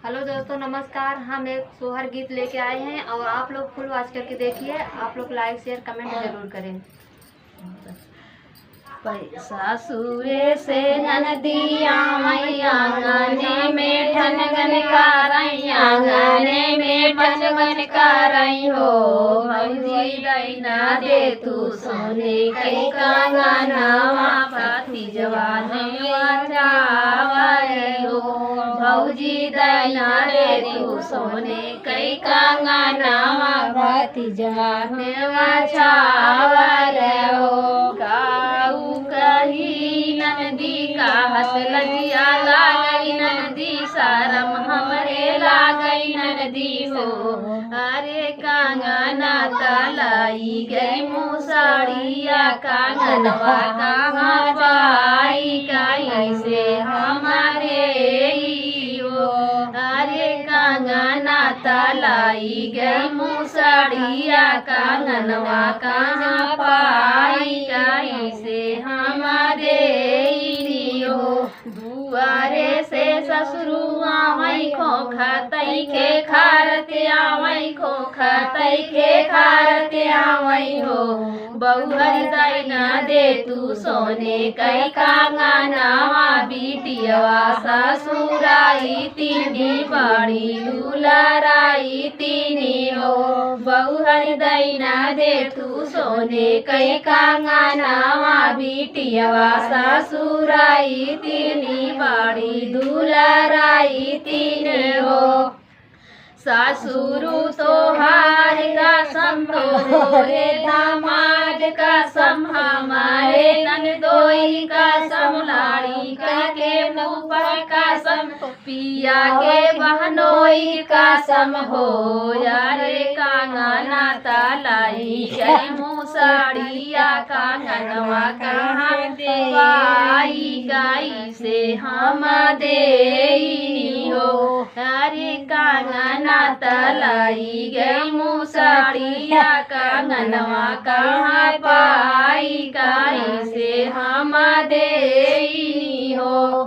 Hello दोस्तों, नमस्कार। हम एक सोहर गीत लेके आए हैं और आप लोग फुल वॉच करके देखिए। आप लोग लाइक शेयर कमेंट जरूर करें। पैसा सूरे से ननदिया आंगने में ठनगन करई आंगने में ठनगन करई हो भौजी दैना दे तू सोने के कंगनवा पाती जवानवा जावई हो भौजी दैना दे तू सोने के कंगनवा पाती जवानवा छावर हो कही नंदी का हंस लगिया लागई नंदी शरम हमरे लागई नंदी हो अरे कांगना तलाई गई मुसाड़िया कांगनवा कहाँ पाई कैसे हमारे हो अरे कांगना तलाई गई मुसाड़िया कांगनवा कहाँ पाई कैसे हमारे हो दुआरे से ससुरुआ मई खोखा तई के खारते आवई खोखा तई के खारते आवई हो बहुहर दैना दे तू सोने कई कांगनवा बिटियवा ससुराई तीनी बड़ी दुलाराई तीनी हो बहुहर दैना दे तू सोने कई कांगनवा बिटियवा ससुराई तीनी बड़ी दुलाराई तीनी हो सासुरु तोहार का संतो रे दामाद का सम हमारे ननदोई का सम लाड़ी के ऊपर का सम पिया के बहनोई का सम हो यारे कांगना तलाई गई मुसाड़िया कांगनवा कहाँ देवाई गाई से हम देई हो अरे कांगना तलाई गई मुसाड़िया कांगनवा कहाँ पाई गाई से हम देई हो।